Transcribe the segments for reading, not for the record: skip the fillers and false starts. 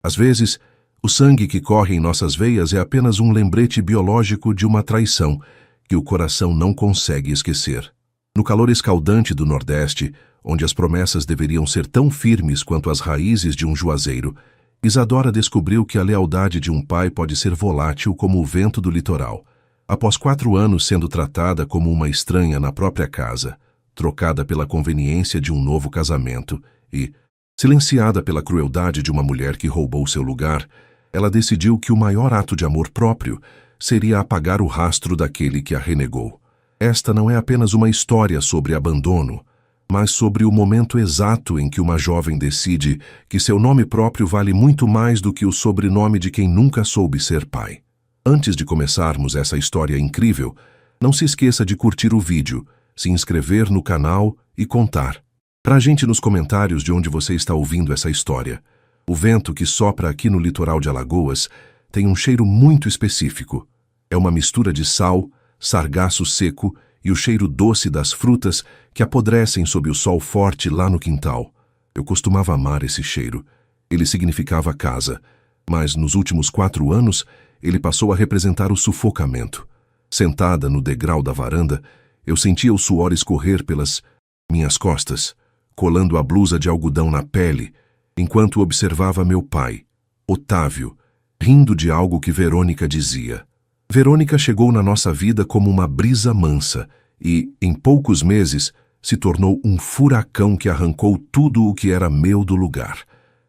Às vezes, o sangue que corre em nossas veias é apenas um lembrete biológico de uma traição que o coração não consegue esquecer. No calor escaldante do Nordeste, onde as promessas deveriam ser tão firmes quanto as raízes de um juazeiro, Isadora descobriu que a lealdade de um pai pode ser volátil como o vento do litoral. Após 4 anos sendo tratada como uma estranha na própria casa, trocada pela conveniência de um novo casamento e silenciada pela crueldade de uma mulher que roubou seu lugar, ela decidiu que o maior ato de amor próprio seria apagar o rastro daquele que a renegou. Esta não é apenas uma história sobre abandono, mas sobre o momento exato em que uma jovem decide que seu nome próprio vale muito mais do que o sobrenome de quem nunca soube ser pai. Antes de começarmos essa história incrível, não se esqueça de curtir o vídeo, se inscrever no canal e contar pra gente nos comentários de onde você está ouvindo essa história. O vento que sopra aqui no litoral de Alagoas tem um cheiro muito específico. É uma mistura de sal, sargaço seco e o cheiro doce das frutas que apodrecem sob o sol forte lá no quintal. Eu costumava amar esse cheiro. Ele significava casa, mas nos últimos 4 anos ele passou a representar o sufocamento. Sentada no degrau da varanda, eu sentia o suor escorrer pelas minhas costas, colando a blusa de algodão na pele, enquanto observava meu pai, Otávio, rindo de algo que Verônica dizia. Verônica chegou na nossa vida como uma brisa mansa e, em poucos meses, se tornou um furacão que arrancou tudo o que era meu do lugar.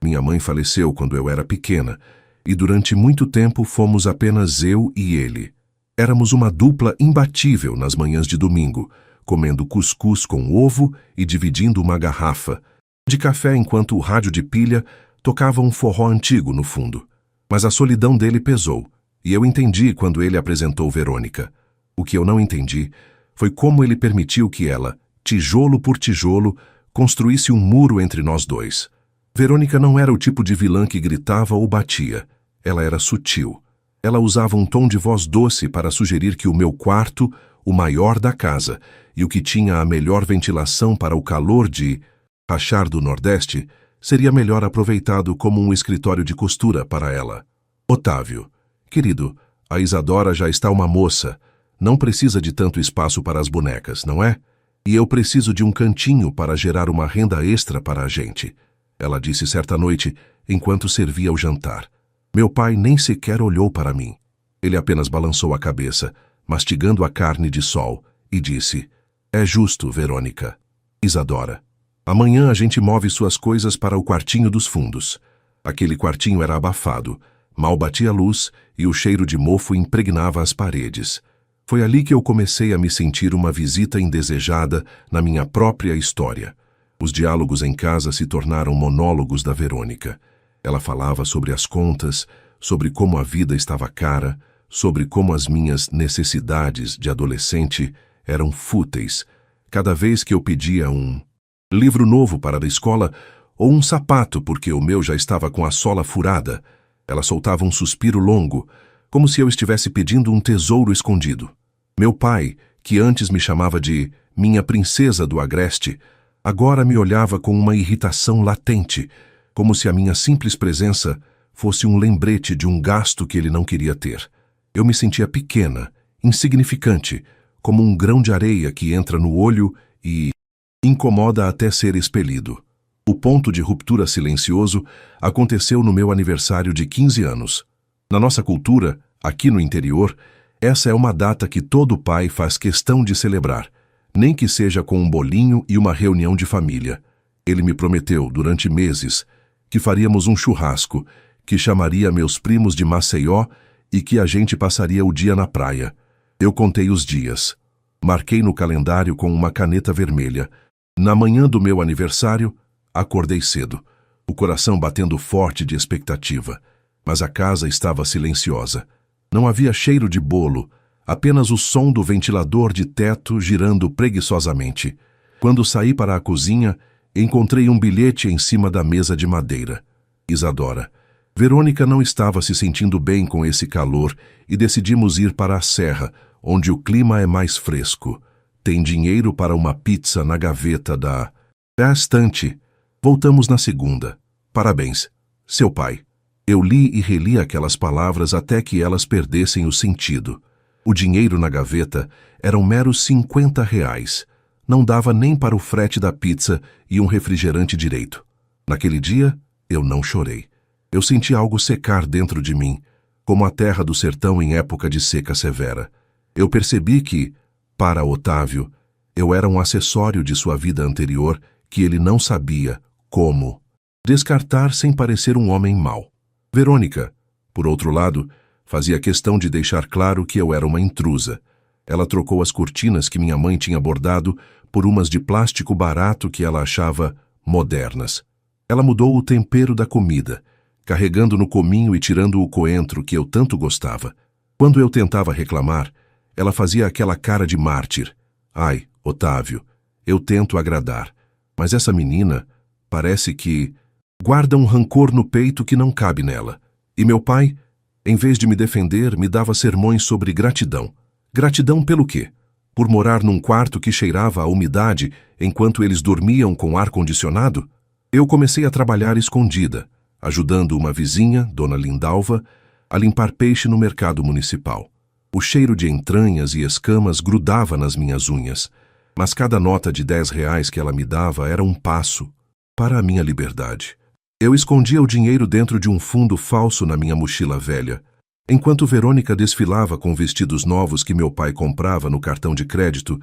Minha mãe faleceu quando eu era pequena, e durante muito tempo fomos apenas eu e ele. Éramos uma dupla imbatível nas manhãs de domingo, comendo cuscuz com ovo e dividindo uma garrafa de café enquanto o rádio de pilha tocava um forró antigo no fundo. Mas a solidão dele pesou, e eu entendi quando ele apresentou Verônica. O que eu não entendi foi como ele permitiu que ela, tijolo por tijolo, construísse um muro entre nós dois. Verônica não era o tipo de vilã que gritava ou batia. Ela era sutil. Ela usava um tom de voz doce para sugerir que o meu quarto, o maior da casa, e o que tinha a melhor ventilação para o calor de rachar do Nordeste, seria melhor aproveitado como um escritório de costura para ela. Otávio, querido, a Isadora já está uma moça. Não precisa de tanto espaço para as bonecas, não é? E eu preciso de um cantinho para gerar uma renda extra para a gente, ela disse certa noite, enquanto servia o jantar. Meu pai nem sequer olhou para mim. Ele apenas balançou a cabeça, mastigando a carne de sol, e disse: "É justo, Verônica. Isadora, amanhã a gente move suas coisas para o quartinho dos fundos." Aquele quartinho era abafado, mal batia luz e o cheiro de mofo impregnava as paredes. Foi ali que eu comecei a me sentir uma visita indesejada na minha própria história. Os diálogos em casa se tornaram monólogos da Verônica. Ela falava sobre as contas, sobre como a vida estava cara, sobre como as minhas necessidades de adolescente eram fúteis. Cada vez que eu pedia um livro novo para a escola ou um sapato porque o meu já estava com a sola furada, ela soltava um suspiro longo, como se eu estivesse pedindo um tesouro escondido. Meu pai, que antes me chamava de minha princesa do Agreste, agora me olhava com uma irritação latente, como se a minha simples presença fosse um lembrete de um gasto que ele não queria ter. Eu me sentia pequena, insignificante, como um grão de areia que entra no olho e incomoda até ser expelido. O ponto de ruptura silencioso aconteceu no meu aniversário de 15 anos. Na nossa cultura, aqui no interior, essa é uma data que todo pai faz questão de celebrar, nem que seja com um bolinho e uma reunião de família. Ele me prometeu, durante meses, que faríamos um churrasco, que chamaria meus primos de Maceió e que a gente passaria o dia na praia. Eu contei os dias. Marquei no calendário com uma caneta vermelha. Na manhã do meu aniversário, acordei cedo, o coração batendo forte de expectativa, mas a casa estava silenciosa. Não havia cheiro de bolo, apenas o som do ventilador de teto girando preguiçosamente. Quando saí para a cozinha, encontrei um bilhete em cima da mesa de madeira. Isadora. Verônica não estava se sentindo bem com esse calor e decidimos ir para a serra, onde o clima é mais fresco. Tem dinheiro para uma pizza na gaveta da estante. Voltamos na segunda. Parabéns. Seu pai. Eu li e reli aquelas palavras até que elas perdessem o sentido. O dinheiro na gaveta eram meros R$ 50. Não dava nem para o frete da pizza e um refrigerante direito. Naquele dia, eu não chorei. Eu senti algo secar dentro de mim, como a terra do sertão em época de seca severa. Eu percebi que, para Otávio, eu era um acessório de sua vida anterior que ele não sabia como descartar sem parecer um homem mau. Verônica, por outro lado, fazia questão de deixar claro que eu era uma intrusa. Ela trocou as cortinas que minha mãe tinha bordado por umas de plástico barato que ela achava modernas. Ela mudou o tempero da comida, carregando no cominho e tirando o coentro que eu tanto gostava. Quando eu tentava reclamar, ela fazia aquela cara de mártir. Ai, Otávio, eu tento agradar, mas essa menina parece que guarda um rancor no peito que não cabe nela. E meu pai, em vez de me defender, me dava sermões sobre gratidão. Gratidão pelo quê? Por morar num quarto que cheirava a umidade enquanto eles dormiam com ar-condicionado? Eu comecei a trabalhar escondida, ajudando uma vizinha, Dona Lindalva, a limpar peixe no mercado municipal. O cheiro de entranhas e escamas grudava nas minhas unhas, mas cada nota de R$ 10 que ela me dava era um passo para a minha liberdade. Eu escondia o dinheiro dentro de um fundo falso na minha mochila velha, enquanto Verônica desfilava com vestidos novos que meu pai comprava no cartão de crédito.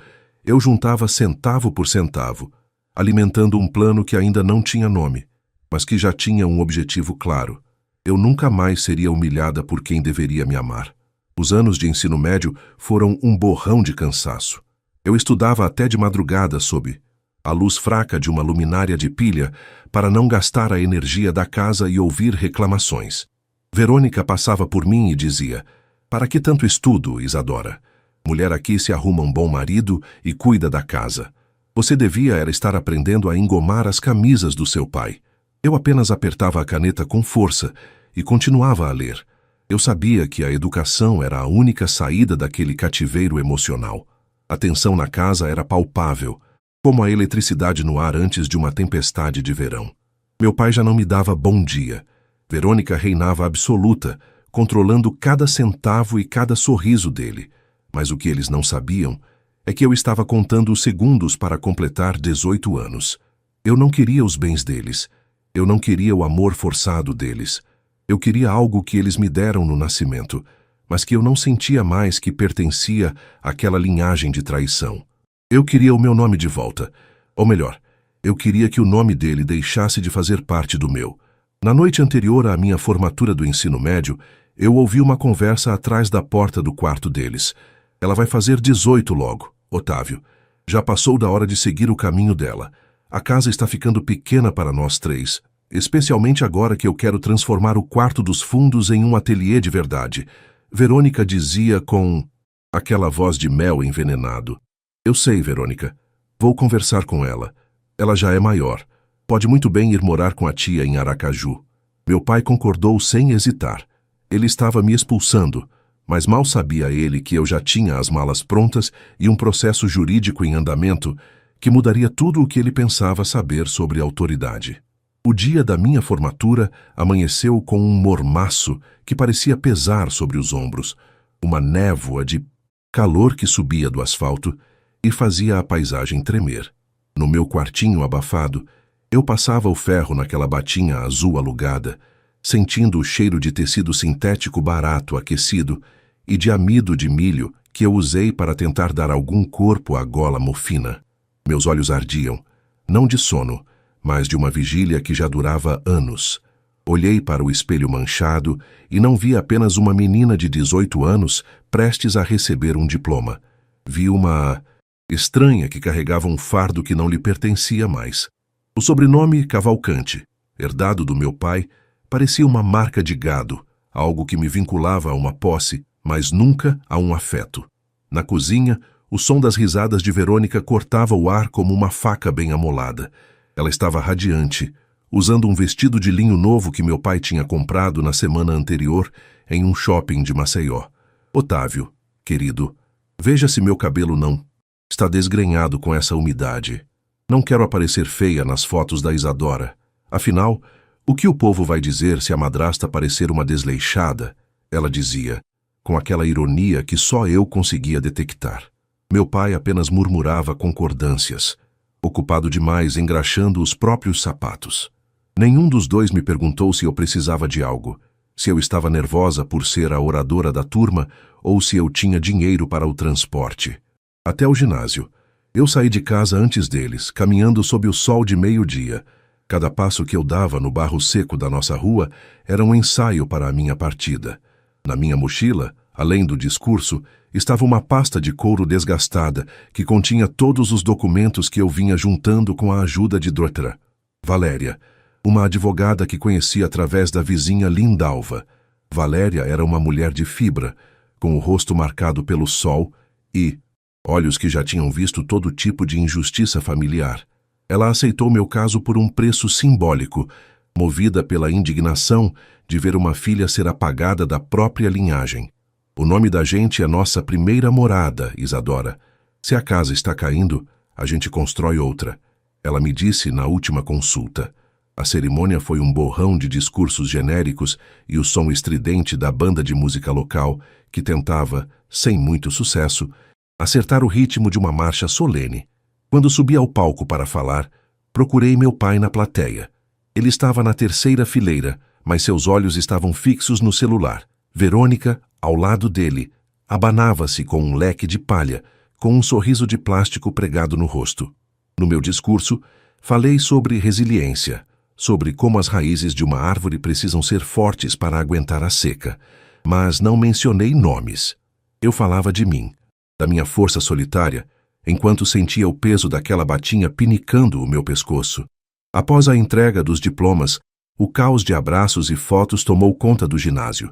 Eu juntava centavo por centavo, alimentando um plano que ainda não tinha nome, mas que já tinha um objetivo claro. Eu nunca mais seria humilhada por quem deveria me amar. Os anos de ensino médio foram um borrão de cansaço. Eu estudava até de madrugada sob a luz fraca de uma luminária de pilha para não gastar a energia da casa e ouvir reclamações. Verônica passava por mim e dizia: "Para que tanto estudo, Isadora? Mulher aqui se arruma um bom marido e cuida da casa. Você devia era estar aprendendo a engomar as camisas do seu pai." Eu apenas apertava a caneta com força e continuava a ler. Eu sabia que a educação era a única saída daquele cativeiro emocional. A tensão na casa era palpável, como a eletricidade no ar antes de uma tempestade de verão. Meu pai já não me dava bom dia. Verônica reinava absoluta, controlando cada centavo e cada sorriso dele. Mas o que eles não sabiam é que eu estava contando os segundos para completar 18 anos. Eu não queria os bens deles. Eu não queria o amor forçado deles. Eu queria algo que eles me deram no nascimento, mas que eu não sentia mais que pertencia àquela linhagem de traição. Eu queria o meu nome de volta. Ou melhor, eu queria que o nome dele deixasse de fazer parte do meu. Na noite anterior à minha formatura do ensino médio, eu ouvi uma conversa atrás da porta do quarto deles. Ela vai fazer 18 logo, Otávio. Já passou da hora de seguir o caminho dela. A casa está ficando pequena para nós três, especialmente agora que eu quero transformar o quarto dos fundos em um ateliê de verdade. Verônica dizia com aquela voz de mel envenenado. Eu sei, Verônica. Vou conversar com ela. Ela já é maior. Pode muito bem ir morar com a tia em Aracaju. Meu pai concordou sem hesitar. Ele estava me expulsando, mas mal sabia ele que eu já tinha as malas prontas e um processo jurídico em andamento que mudaria tudo o que ele pensava saber sobre autoridade. O dia da minha formatura amanheceu com um mormaço que parecia pesar sobre os ombros, uma névoa de calor que subia do asfalto e fazia a paisagem tremer. No meu quartinho abafado, eu passava o ferro naquela batinha azul alugada, sentindo o cheiro de tecido sintético barato aquecido e de amido de milho que eu usei para tentar dar algum corpo à gola mofina. Meus olhos ardiam, não de sono, mas de uma vigília que já durava anos. Olhei para o espelho manchado e não vi apenas uma menina de 18 anos prestes a receber um diploma. Vi uma estranha que carregava um fardo que não lhe pertencia mais. O sobrenome Cavalcante, herdado do meu pai, parecia uma marca de gado, algo que me vinculava a uma posse, mas nunca a um afeto. Na cozinha, o som das risadas de Verônica cortava o ar como uma faca bem amolada. Ela estava radiante, usando um vestido de linho novo que meu pai tinha comprado na semana anterior em um shopping de Maceió. Otávio, querido, veja se meu cabelo não está desgrenhado com essa umidade. Não quero aparecer feia nas fotos da Isadora. Afinal, O que o povo vai dizer se a madrasta parecer uma desleixada? Ela dizia, com aquela ironia que só eu conseguia detectar. Meu pai apenas murmurava concordâncias, ocupado demais engraxando os próprios sapatos. Nenhum dos dois me perguntou se eu precisava de algo, se eu estava nervosa por ser a oradora da turma ou se eu tinha dinheiro para o transporte. Até o ginásio. Eu saí de casa antes deles, caminhando sob o sol de meio-dia. Cada passo que eu dava no barro seco da nossa rua era um ensaio para a minha partida. Na minha mochila, além do discurso, estava uma pasta de couro desgastada que continha todos os documentos que eu vinha juntando com a ajuda de Doutora Valéria, uma advogada que conheci através da vizinha Lindalva. Valéria era uma mulher de fibra, com o rosto marcado pelo sol e olhos que já tinham visto todo tipo de injustiça familiar. Ela aceitou meu caso por um preço simbólico, movida pela indignação de ver uma filha ser apagada da própria linhagem. O nome da gente é nossa primeira morada, Isadora. Se a casa está caindo, a gente constrói outra. Ela me disse na última consulta. A cerimônia foi um borrão de discursos genéricos e o som estridente da banda de música local, que tentava, sem muito sucesso, acertar o ritmo de uma marcha solene. Quando subi ao palco para falar, procurei meu pai na plateia. Ele estava na terceira fileira, mas seus olhos estavam fixos no celular. Verônica, ao lado dele, abanava-se com um leque de palha, com um sorriso de plástico pregado no rosto. No meu discurso, falei sobre resiliência, sobre como as raízes de uma árvore precisam ser fortes para aguentar a seca, mas não mencionei nomes. Eu falava de mim, da minha força solitária, enquanto sentia o peso daquela batinha pinicando o meu pescoço. Após a entrega dos diplomas, o caos de abraços e fotos tomou conta do ginásio.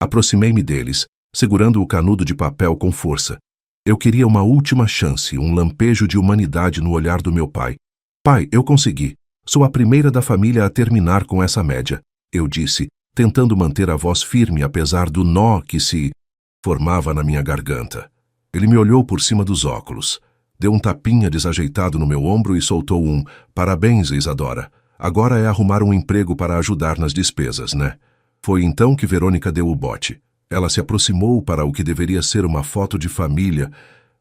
Aproximei-me deles, segurando o canudo de papel com força. Eu queria uma última chance, um lampejo de humanidade no olhar do meu pai. Pai, eu consegui. Sou a primeira da família a terminar com essa média, eu disse, tentando manter a voz firme apesar do nó que se formava na minha garganta. Ele me olhou por cima dos óculos, deu um tapinha desajeitado no meu ombro e soltou um "Parabéns, Isadora. Agora é arrumar um emprego para ajudar nas despesas, né?" Foi então que Verônica deu o bote. Ela se aproximou para o que deveria ser uma foto de família,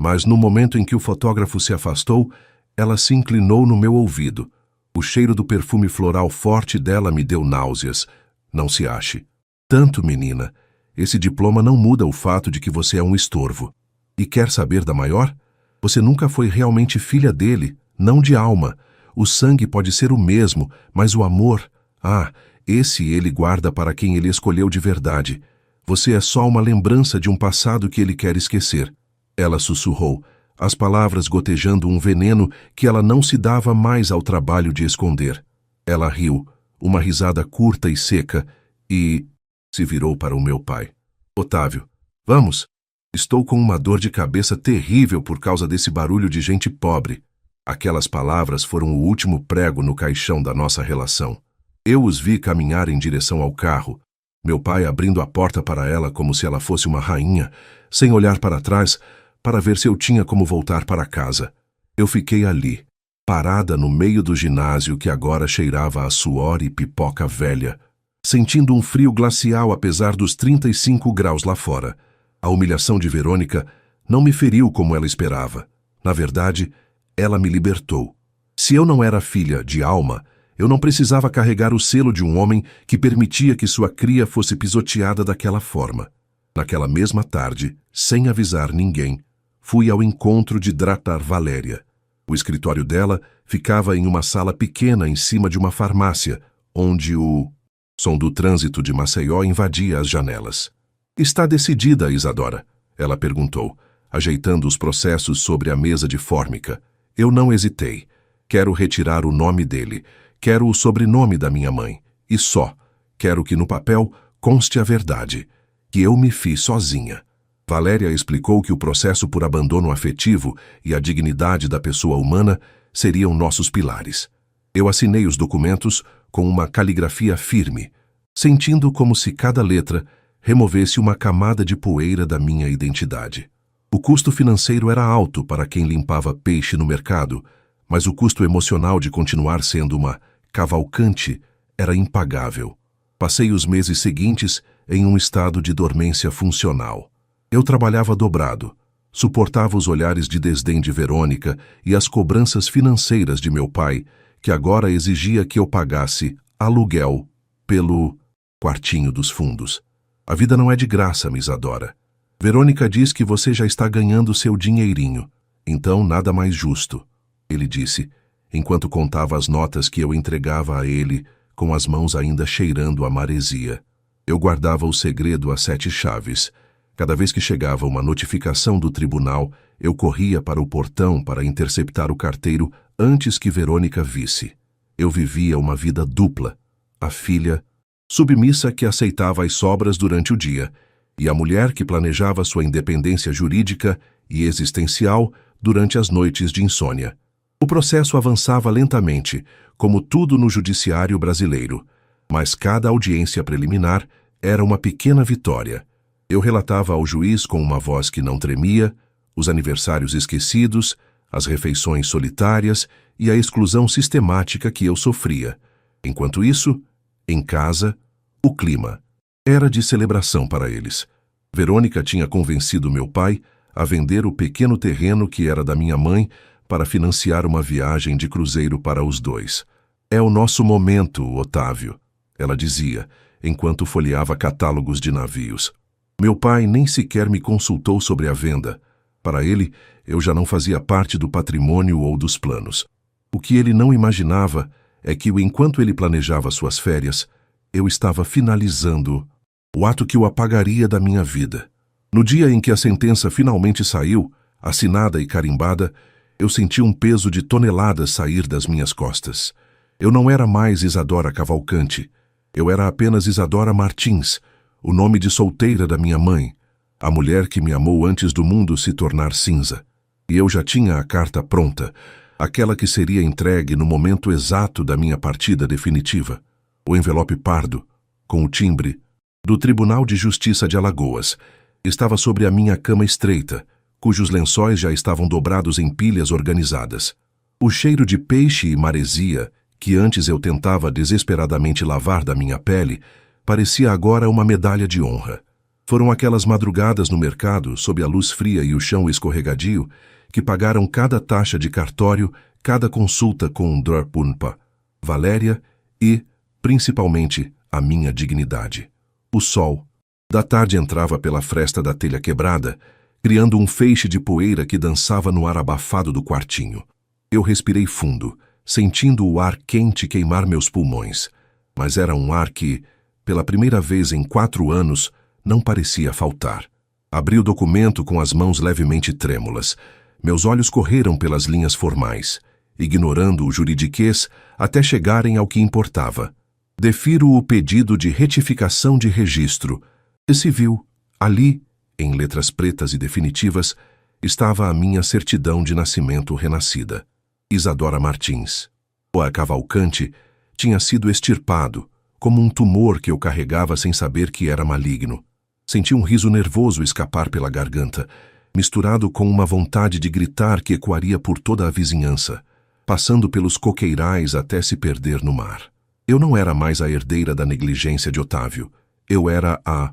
mas no momento em que o fotógrafo se afastou, ela se inclinou no meu ouvido. O cheiro do perfume floral forte dela me deu náuseas. Não se ache. Tanto, menina. Esse diploma não muda o fato de que você é um estorvo. E quer saber da maior? Você nunca foi realmente filha dele, não de alma. O sangue pode ser o mesmo, mas o amor... esse ele guarda para quem ele escolheu de verdade. Você é só uma lembrança de um passado que ele quer esquecer. Ela sussurrou, as palavras gotejando um veneno que ela não se dava mais ao trabalho de esconder. Ela riu, uma risada curta e seca, e se virou para o meu pai. Otávio, vamos? Estou com uma dor de cabeça terrível por causa desse barulho de gente pobre. Aquelas palavras foram o último prego no caixão da nossa relação. Eu os vi caminhar em direção ao carro, meu pai abrindo a porta para ela como se ela fosse uma rainha, sem olhar para trás, para ver se eu tinha como voltar para casa. Eu fiquei ali, parada no meio do ginásio que agora cheirava a suor e pipoca velha, sentindo um frio glacial apesar dos 35 graus lá fora. A humilhação de Verônica não me feriu como ela esperava. Na verdade, ela me libertou. Se eu não era filha de alma, eu não precisava carregar o selo de um homem que permitia que sua cria fosse pisoteada daquela forma. Naquela mesma tarde, sem avisar ninguém, fui ao encontro de Doutora Valéria. O escritório dela ficava em uma sala pequena em cima de uma farmácia, onde o som do trânsito de Maceió invadia as janelas. Está decidida, Isadora? Ela perguntou, ajeitando os processos sobre a mesa de fórmica. Eu não hesitei. Quero retirar o nome dele. Quero o sobrenome da minha mãe. E só. Quero que no papel conste a verdade. Que eu me fiz sozinha. Valéria explicou que o processo por abandono afetivo e a dignidade da pessoa humana seriam nossos pilares. Eu assinei os documentos com uma caligrafia firme, sentindo como se cada letra removesse uma camada de poeira da minha identidade. O custo financeiro era alto para quem limpava peixe no mercado, mas o custo emocional de continuar sendo uma cavalcante era impagável. Passei os meses seguintes em um estado de dormência funcional. Eu trabalhava dobrado, suportava os olhares de desdém de Verônica e as cobranças financeiras de meu pai, que agora exigia que eu pagasse aluguel pelo quartinho dos fundos. A vida não é de graça, Miss Adora. Verônica diz que você já está ganhando seu dinheirinho, então nada mais justo, ele disse, enquanto contava as notas que eu entregava a ele, com as mãos ainda cheirando a maresia. Eu guardava o segredo a 7 chaves. Cada vez que chegava uma notificação do tribunal, eu corria para o portão para interceptar o carteiro antes que Verônica visse. Eu vivia uma vida dupla. A filha, submissa que aceitava as sobras durante o dia, e a mulher que planejava sua independência jurídica e existencial durante as noites de insônia. O processo avançava lentamente, como tudo no judiciário brasileiro, mas cada audiência preliminar era uma pequena vitória. Eu relatava ao juiz com uma voz que não tremia, os aniversários esquecidos, as refeições solitárias e a exclusão sistemática que eu sofria. Enquanto isso, em casa, o clima era de celebração para eles. Verônica tinha convencido meu pai a vender o pequeno terreno que era da minha mãe para financiar uma viagem de cruzeiro para os dois. É o nosso momento, Otávio, ela dizia, enquanto folheava catálogos de navios. Meu pai nem sequer me consultou sobre a venda. Para ele, eu já não fazia parte do patrimônio ou dos planos. O que ele não imaginava é que, enquanto ele planejava suas férias, eu estava finalizando o ato que o apagaria da minha vida. No dia em que a sentença finalmente saiu, assinada e carimbada, eu senti um peso de toneladas sair das minhas costas. Eu não era mais Isadora Cavalcante. Eu era apenas Isadora Martins, o nome de solteira da minha mãe, a mulher que me amou antes do mundo se tornar cinza. E eu já tinha a carta pronta, aquela que seria entregue no momento exato da minha partida definitiva. O envelope pardo, com o timbre, do Tribunal de Justiça de Alagoas, estava sobre a minha cama estreita, cujos lençóis já estavam dobrados em pilhas organizadas. O cheiro de peixe e maresia, que antes eu tentava desesperadamente lavar da minha pele, parecia agora uma medalha de honra. Foram aquelas madrugadas no mercado, sob a luz fria e o chão escorregadio, que pagaram cada taxa de cartório, cada consulta com Drpunpa, Valéria e, principalmente, a minha dignidade. O sol da tarde entrava pela fresta da telha quebrada, criando um feixe de poeira que dançava no ar abafado do quartinho. Eu respirei fundo, sentindo o ar quente queimar meus pulmões, mas era um ar que, pela primeira vez em 4 anos, não parecia faltar. Abri o documento com as mãos levemente trêmulas. Meus olhos correram pelas linhas formais, ignorando o juridiquês até chegarem ao que importava. Defiro o pedido de retificação de registro. Civil. Ali, em letras pretas e definitivas, estava a minha certidão de nascimento renascida. Isadora Martins. O Cavalcante tinha sido extirpado, como um tumor que eu carregava sem saber que era maligno. Senti um riso nervoso escapar pela garganta, misturado com uma vontade de gritar que ecoaria por toda a vizinhança, passando pelos coqueirais até se perder no mar. Eu não era mais a herdeira da negligência de Otávio. Eu era a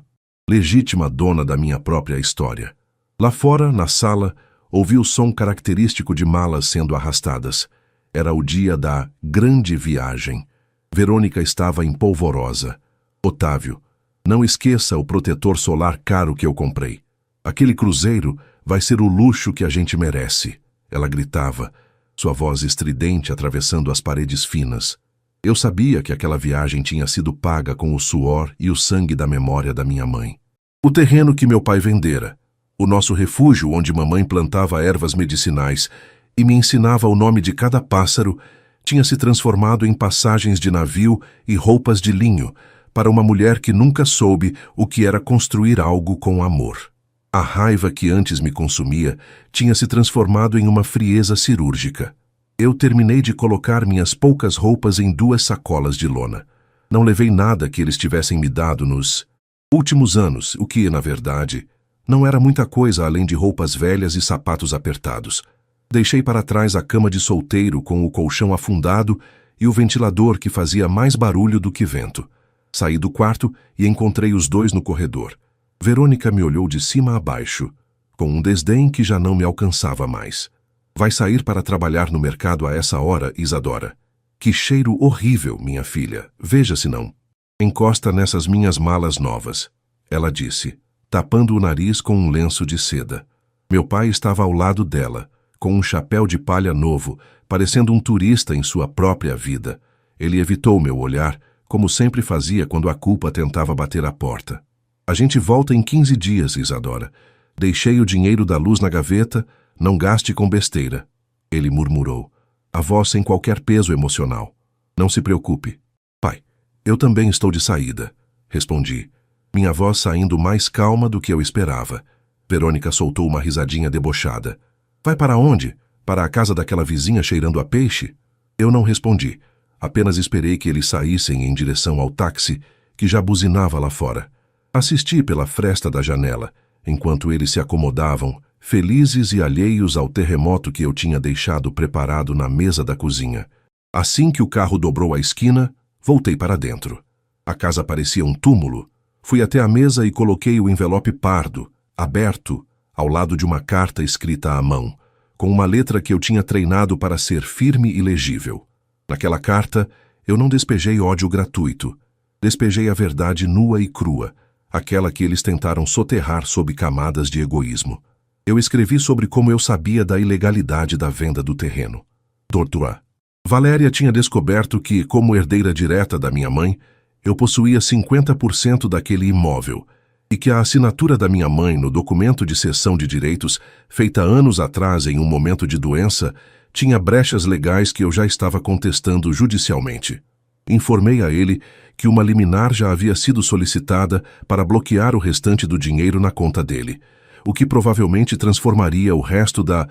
legítima dona da minha própria história. Lá fora, na sala, ouvi o som característico de malas sendo arrastadas. Era o dia da grande viagem. Verônica estava empolvorosa. Otávio, não esqueça o protetor solar caro que eu comprei. Aquele cruzeiro vai ser o luxo que a gente merece. Ela gritava, sua voz estridente atravessando as paredes finas. Eu sabia que aquela viagem tinha sido paga com o suor e o sangue da memória da minha mãe. O terreno que meu pai vendera, o nosso refúgio onde mamãe plantava ervas medicinais e me ensinava o nome de cada pássaro, tinha se transformado em passagens de navio e roupas de linho para uma mulher que nunca soube o que era construir algo com amor. A raiva que antes me consumia tinha se transformado em uma frieza cirúrgica. Eu terminei de colocar minhas poucas roupas em 2 sacolas de lona. Não levei nada que eles tivessem me dado nos últimos anos, o que, na verdade, não era muita coisa além de roupas velhas e sapatos apertados. Deixei para trás a cama de solteiro com o colchão afundado e o ventilador que fazia mais barulho do que vento. Saí do quarto e encontrei os dois no corredor. Verônica me olhou de cima a baixo, com um desdém que já não me alcançava mais. Vai sair para trabalhar no mercado a essa hora, Isadora? Que cheiro horrível, minha filha. Veja se não. Encosta nessas minhas malas novas, ela disse, tapando o nariz com um lenço de seda. Meu pai estava ao lado dela, com um chapéu de palha novo, parecendo um turista em sua própria vida. Ele evitou meu olhar, como sempre fazia quando a culpa tentava bater à porta. A gente volta em 15 dias, Isadora. Deixei o dinheiro da luz na gaveta, não gaste com besteira. Ele murmurou, a voz sem qualquer peso emocional. Não se preocupe. Pai, eu também estou de saída, respondi, minha voz saindo mais calma do que eu esperava. Verônica soltou uma risadinha debochada. Vai para onde? Para a casa daquela vizinha cheirando a peixe? Eu não respondi. Apenas esperei que eles saíssem em direção ao táxi, que já buzinava lá fora. Assisti pela fresta da janela, enquanto eles se acomodavam, felizes e alheios ao terremoto que eu tinha deixado preparado na mesa da cozinha. Assim que o carro dobrou a esquina, voltei para dentro. A casa parecia um túmulo. Fui até a mesa e coloquei o envelope pardo, aberto, ao lado de uma carta escrita à mão, com uma letra que eu tinha treinado para ser firme e legível. Naquela carta, eu não despejei ódio gratuito. Despejei a verdade nua e crua, aquela que eles tentaram soterrar sob camadas de egoísmo. Eu escrevi sobre como eu sabia da ilegalidade da venda do terreno. Tortura. Valéria tinha descoberto que, como herdeira direta da minha mãe, eu possuía 50% daquele imóvel, e que a assinatura da minha mãe no documento de cessão de direitos, feita anos atrás em um momento de doença, tinha brechas legais que eu já estava contestando judicialmente. Informei a ele que uma liminar já havia sido solicitada para bloquear o restante do dinheiro na conta dele, o que provavelmente transformaria o resto da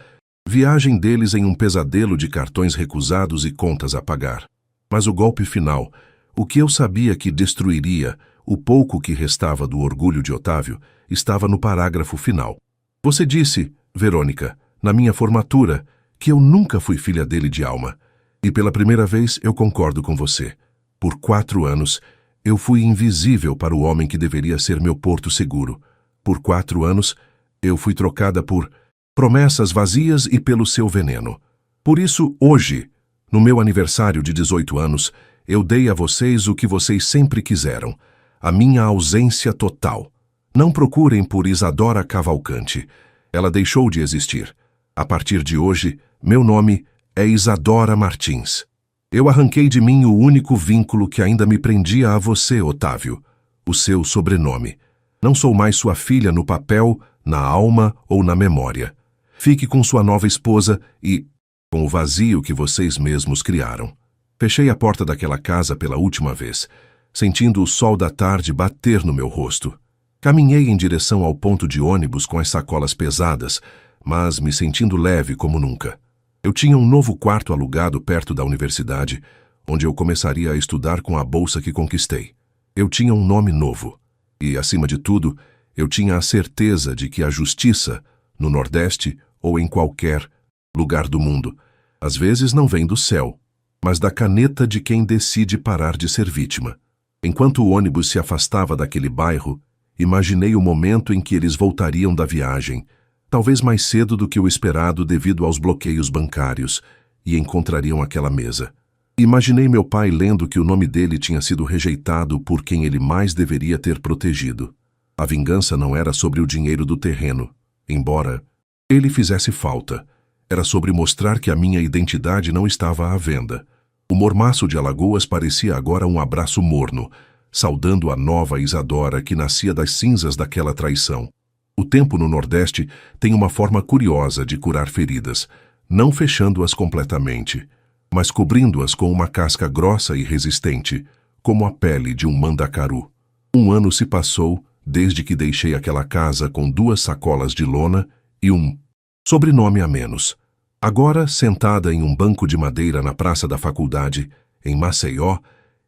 viagem deles em um pesadelo de cartões recusados e contas a pagar. Mas o golpe final, o que eu sabia que destruiria o pouco que restava do orgulho de Otávio, estava no parágrafo final. Você disse, Verônica, na minha formatura, que eu nunca fui filha dele de alma. E pela primeira vez eu concordo com você. Por 4 anos, eu fui invisível para o homem que deveria ser meu porto seguro. Por 4 anos, eu fui trocada por promessas vazias e pelo seu veneno. Por isso, hoje, no meu aniversário de 18 anos, eu dei a vocês o que vocês sempre quiseram, a minha ausência total. Não procurem por Isadora Cavalcante. Ela deixou de existir. A partir de hoje, meu nome é Isadora Martins. Eu arranquei de mim o único vínculo que ainda me prendia a você, Otávio, o seu sobrenome. Não sou mais sua filha no papel, na alma ou na memória. Fique com sua nova esposa e com o vazio que vocês mesmos criaram. Fechei a porta daquela casa pela última vez, sentindo o sol da tarde bater no meu rosto. Caminhei em direção ao ponto de ônibus com as sacolas pesadas, mas me sentindo leve como nunca. Eu tinha um novo quarto alugado perto da universidade, onde eu começaria a estudar com a bolsa que conquistei. Eu tinha um nome novo. E, acima de tudo, eu tinha a certeza de que a justiça, no Nordeste ou em qualquer lugar do mundo, às vezes não vem do céu, mas da caneta de quem decide parar de ser vítima. Enquanto o ônibus se afastava daquele bairro, imaginei o momento em que eles voltariam da viagem, talvez mais cedo do que o esperado devido aos bloqueios bancários, e encontrariam aquela mesa. Imaginei meu pai lendo que o nome dele tinha sido rejeitado por quem ele mais deveria ter protegido. A vingança não era sobre o dinheiro do terreno, embora ele fizesse falta. Era sobre mostrar que a minha identidade não estava à venda. O mormaço de Alagoas parecia agora um abraço morno, saudando a nova Isadora que nascia das cinzas daquela traição. O tempo no Nordeste tem uma forma curiosa de curar feridas, não fechando-as completamente, mas cobrindo-as com uma casca grossa e resistente, como a pele de um mandacaru. 1 ano se passou desde que deixei aquela casa com 2 sacolas de lona e um sobrenome a menos. Agora, sentada em um banco de madeira na praça da faculdade, em Maceió,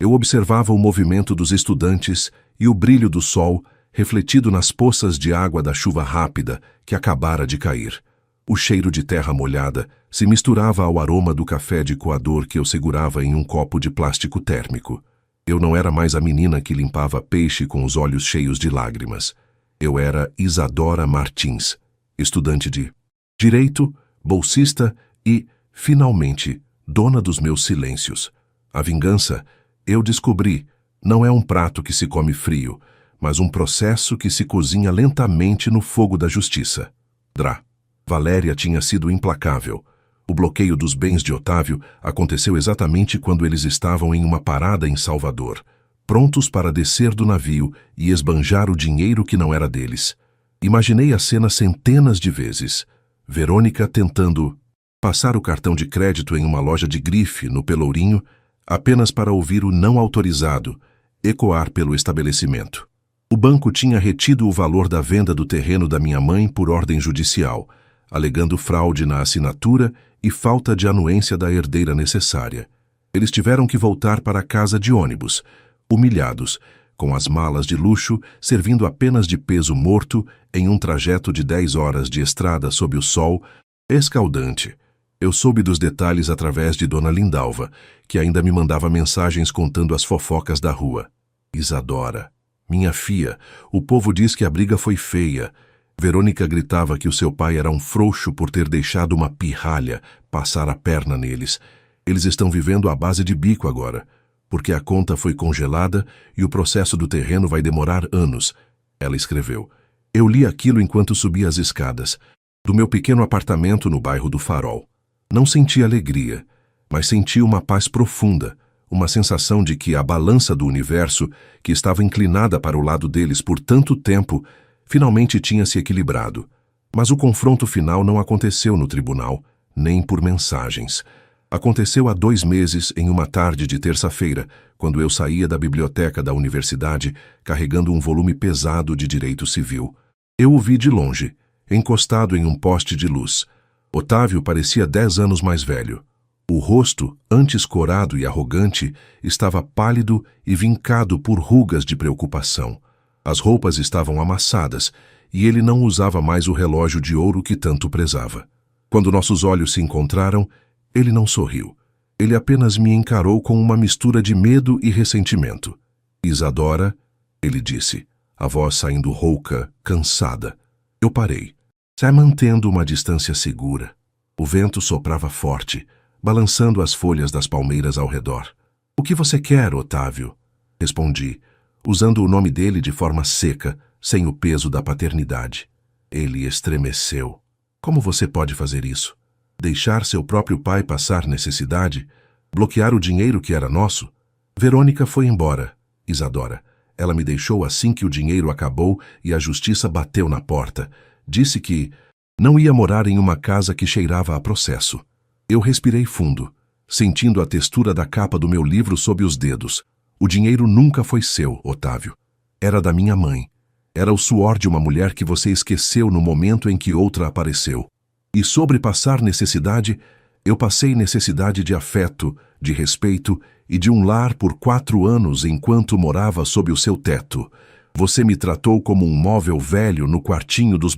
eu observava o movimento dos estudantes e o brilho do sol refletido nas poças de água da chuva rápida que acabara de cair. O cheiro de terra molhada se misturava ao aroma do café de coador que eu segurava em um copo de plástico térmico. Eu não era mais a menina que limpava peixe com os olhos cheios de lágrimas. Eu era Isadora Martins, estudante de direito, bolsista e, finalmente, dona dos meus silêncios. A vingança, eu descobri, não é um prato que se come frio, mas um processo que se cozinha lentamente no fogo da justiça. Valéria tinha sido implacável. O bloqueio dos bens de Otávio aconteceu exatamente quando eles estavam em uma parada em Salvador, prontos para descer do navio e esbanjar o dinheiro que não era deles. Imaginei a cena centenas de vezes. Verônica tentando passar o cartão de crédito em uma loja de grife no Pelourinho, apenas para ouvir o não autorizado ecoar pelo estabelecimento. O banco tinha retido o valor da venda do terreno da minha mãe por ordem judicial, alegando fraude na assinatura e falta de anuência da herdeira necessária. Eles tiveram que voltar para a casa de ônibus, humilhados, com as malas de luxo servindo apenas de peso morto em um trajeto de 10 horas de estrada sob o sol escaldante. Eu soube dos detalhes através de Dona Lindalva, que ainda me mandava mensagens contando as fofocas da rua. Isadora, minha filha, o povo diz que a briga foi feia. Verônica gritava que o seu pai era um frouxo por ter deixado uma pirralha passar a perna neles. Eles estão vivendo à base de bico agora, porque a conta foi congelada e o processo do terreno vai demorar anos. Ela escreveu. Eu li aquilo enquanto subia as escadas, do meu pequeno apartamento no bairro do Farol. Não senti alegria, mas senti uma paz profunda, uma sensação de que a balança do universo, que estava inclinada para o lado deles por tanto tempo, finalmente tinha se equilibrado. Mas o confronto final não aconteceu no tribunal, nem por mensagens. Aconteceu há 2 meses, em uma tarde de terça-feira, quando eu saía da biblioteca da universidade carregando um volume pesado de direito civil. Eu o vi de longe, encostado em um poste de luz. Otávio parecia 10 anos mais velho. O rosto, antes corado e arrogante, estava pálido e vincado por rugas de preocupação. As roupas estavam amassadas e ele não usava mais o relógio de ouro que tanto prezava. Quando nossos olhos se encontraram, ele não sorriu. Ele apenas me encarou com uma mistura de medo e ressentimento. Isadora, ele disse, a voz saindo rouca, cansada. Eu parei, já mantendo uma distância segura. O vento soprava forte, balançando as folhas das palmeiras ao redor. O que você quer, Otávio? Respondi, usando o nome dele de forma seca, sem o peso da paternidade. Ele estremeceu. Como você pode fazer isso? Deixar seu próprio pai passar necessidade? Bloquear o dinheiro que era nosso? Verônica foi embora, Isadora. Ela me deixou assim que o dinheiro acabou e a justiça bateu na porta. Disse que não ia morar em uma casa que cheirava a processo. Eu respirei fundo, sentindo a textura da capa do meu livro sob os dedos. O dinheiro nunca foi seu, Otávio. Era da minha mãe. Era o suor de uma mulher que você esqueceu no momento em que outra apareceu. E sobre passar necessidade, eu passei necessidade de afeto, de respeito e de um lar por 4 anos enquanto morava sob o seu teto. Você me tratou como um móvel velho no quartinho dos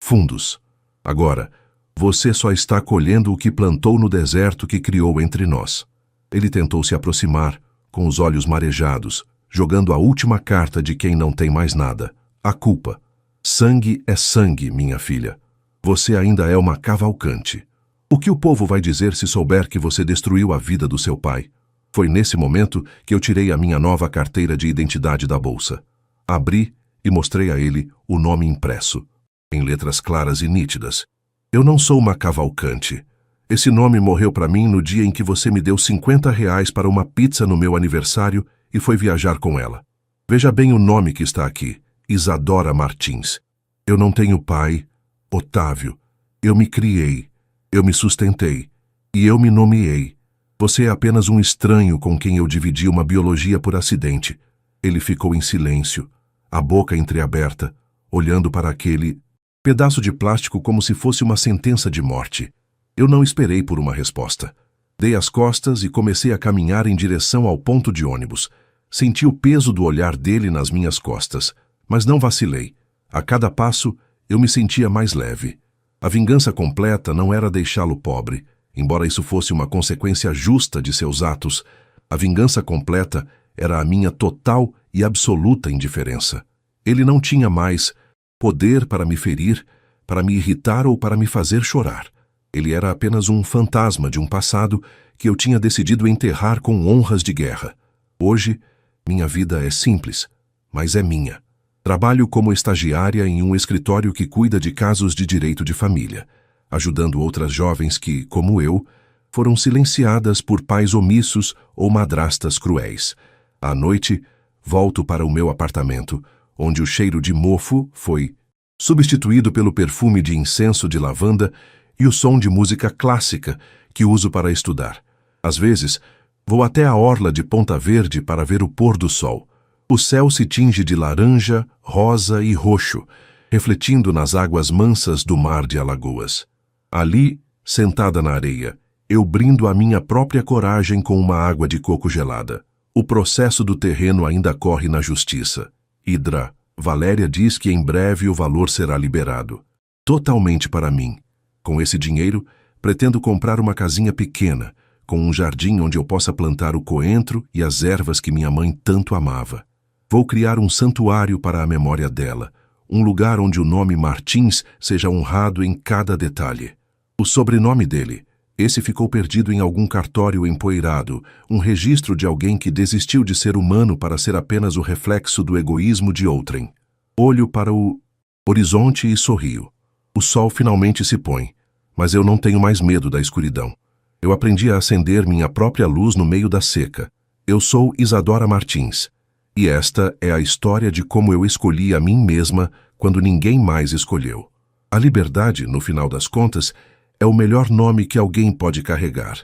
fundos. Agora, você só está colhendo o que plantou no deserto que criou entre nós. Ele tentou se aproximar, com os olhos marejados, jogando a última carta de quem não tem mais nada, a culpa. Sangue é sangue, minha filha. Você ainda é uma cavalcante. O que o povo vai dizer se souber que você destruiu a vida do seu pai? Foi nesse momento que eu tirei a minha nova carteira de identidade da bolsa. Abri e mostrei a ele o nome impresso, em letras claras e nítidas. Eu não sou uma cavalcante. Esse nome morreu para mim no dia em que você me deu R$ 50 para uma pizza no meu aniversário e foi viajar com ela. Veja bem o nome que está aqui, Isadora Martins. Eu não tenho pai, Otávio. Eu me criei, eu me sustentei e eu me nomeei. Você é apenas um estranho com quem eu dividi uma biologia por acidente. Ele ficou em silêncio, a boca entreaberta, olhando para aquele pedaço de plástico como se fosse uma sentença de morte. Eu não esperei por uma resposta. Dei as costas e comecei a caminhar em direção ao ponto de ônibus. Senti o peso do olhar dele nas minhas costas, mas não vacilei. A cada passo, eu me sentia mais leve. A vingança completa não era deixá-lo pobre, embora isso fosse uma consequência justa de seus atos. A vingança completa era a minha total e absoluta indiferença. Ele não tinha mais poder para me ferir, para me irritar ou para me fazer chorar. Ele era apenas um fantasma de um passado que eu tinha decidido enterrar com honras de guerra. Hoje, minha vida é simples, mas é minha. Trabalho como estagiária em um escritório que cuida de casos de direito de família, ajudando outras jovens que, como eu, foram silenciadas por pais omissos ou madrastas cruéis. À noite, volto para o meu apartamento, onde o cheiro de mofo foi substituído pelo perfume de incenso de lavanda e o som de música clássica que uso para estudar. Às vezes, vou até a orla de Ponta Verde para ver o pôr do sol. O céu se tinge de laranja, rosa e roxo, refletindo nas águas mansas do mar de Alagoas. Ali, sentada na areia, eu brindo a minha própria coragem com uma água de coco gelada. O processo do terreno ainda corre na justiça. Hidra, Valéria diz que em breve o valor será liberado. Totalmente para mim. Com esse dinheiro, pretendo comprar uma casinha pequena, com um jardim onde eu possa plantar o coentro e as ervas que minha mãe tanto amava. Vou criar um santuário para a memória dela, um lugar onde o nome Martins seja honrado em cada detalhe. O sobrenome dele, esse ficou perdido em algum cartório empoeirado, um registro de alguém que desistiu de ser humano para ser apenas o reflexo do egoísmo de outrem. Olho para o horizonte e sorrio. O sol finalmente se põe, mas eu não tenho mais medo da escuridão. Eu aprendi a acender minha própria luz no meio da seca. Eu sou Isadora Martins. E esta é a história de como eu escolhi a mim mesma quando ninguém mais escolheu. A liberdade, no final das contas, é o melhor nome que alguém pode carregar.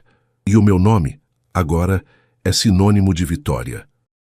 E o meu nome, agora, é sinônimo de vitória.